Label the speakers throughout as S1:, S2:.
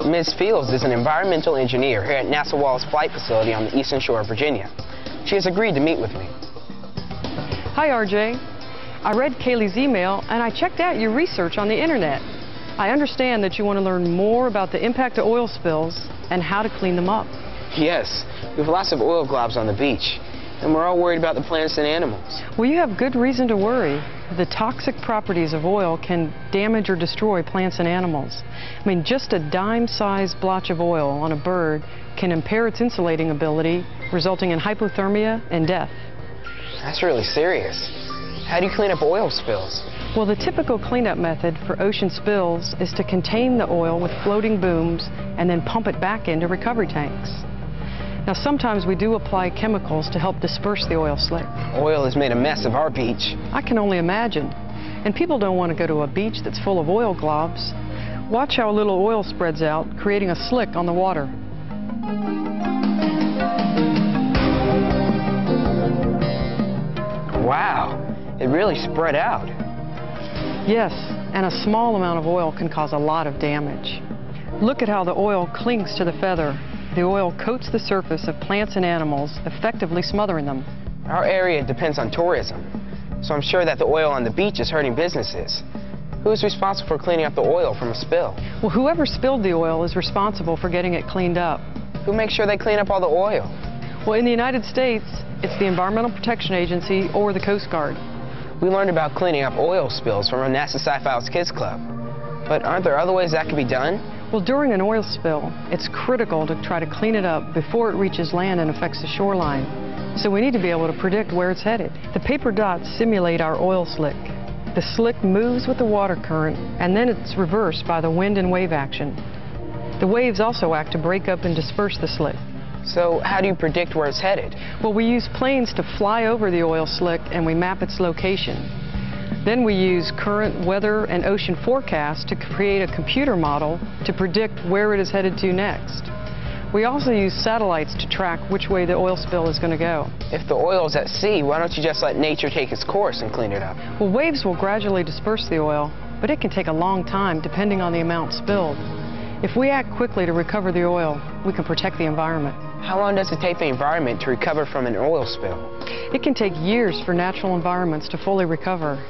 S1: Ms. Fields is an environmental engineer here at NASA Wallace Flight Facility on the eastern shore of Virginia. She has agreed to meet with me.
S2: Hi, RJ. I read Kaylee's email and I checked out your research on the internet. I understand that you want to learn more about the impact of oil spills and how to clean them up.
S1: Yes, we have lots of oil globs on the beach, and we're all worried about the plants and animals.
S2: Well, you have good reason to worry. The toxic properties of oil can damage or destroy plants and animals. I mean, just a dime-sized blotch of oil on a bird can impair its insulating ability, resulting in hypothermia and death.
S1: That's really serious. How do you clean up oil spills?
S2: Well, the typical cleanup method for ocean spills is to contain the oil with floating booms and then pump it back into recovery tanks. Now, sometimes we do apply chemicals to help disperse the oil slick.
S1: Oil has made a mess of our beach.
S2: I can only imagine. And people don't want to go to a beach that's full of oil globs. Watch how a little oil spreads out, creating a slick on the water.
S1: Wow, it really spread out.
S2: Yes, and a small amount of oil can cause a lot of damage. Look at how the oil clings to the feather. The oil coats the surface of plants and animals, effectively smothering them.
S1: Our area depends on tourism, so I'm sure that the oil on the beach is hurting businesses. Who is responsible for cleaning up the oil from a spill?
S2: Well, whoever spilled the oil is responsible for getting it cleaned up.
S1: Who makes sure they clean up all the oil?
S2: Well, in the United States, it's the Environmental Protection Agency or the Coast Guard.
S1: We learned about cleaning up oil spills from our NASA Sci-Files Kids Club. But aren't there other ways that can be done?
S2: Well, during an oil spill, it's critical to try to clean it up before it reaches land and affects the shoreline. So we need to be able to predict where it's headed. The paper dots simulate our oil slick. The slick moves with the water current, and then it's reversed by the wind and wave action. The waves also act to break up and disperse the slick.
S1: So how do you predict where it's headed?
S2: Well, we use planes to fly over the oil slick and we map its location. Then we use current weather and ocean forecasts to create a computer model to predict where it is headed to next. We also use satellites to track which way the oil spill is going to go.
S1: If the oil is at sea, why don't you just let nature take its course and clean it up?
S2: Well, waves will gradually disperse the oil, but it can take a long time depending on the amount spilled. If we act quickly to recover the oil, we can protect the environment.
S1: How long does it take the environment to recover from an oil spill?
S2: It can take years for natural environments to fully recover.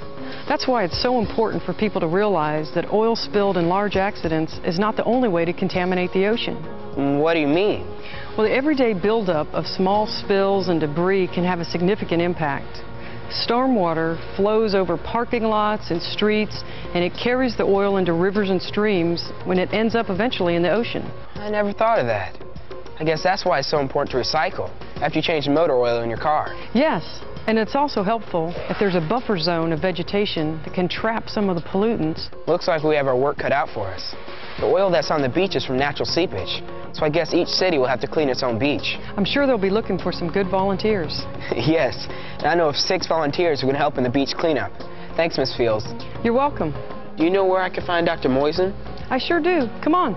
S2: That's why it's so important for people to realize that oil spilled in large accidents is not the only way to contaminate the ocean.
S1: What do you mean?
S2: Well, the everyday buildup of small spills and debris can have a significant impact. Stormwater flows over parking lots and streets, and it carries the oil into rivers and streams when it ends up eventually in the ocean.
S1: I never thought of that. I guess that's why it's so important to recycle after you change the motor oil in your car.
S2: Yes, and it's also helpful if there's a buffer zone of vegetation that can trap some of the pollutants.
S1: Looks like we have our work cut out for us. The oil that's on the beach is from natural seepage, so I guess each city will have to clean its own beach.
S2: I'm sure they'll be looking for some good volunteers.
S1: Yes, and I know of 6 volunteers who can help in the beach cleanup. Thanks, Ms. Fields.
S2: You're welcome.
S1: Do you know where I can find Dr. Moisen?
S2: I sure do. Come on.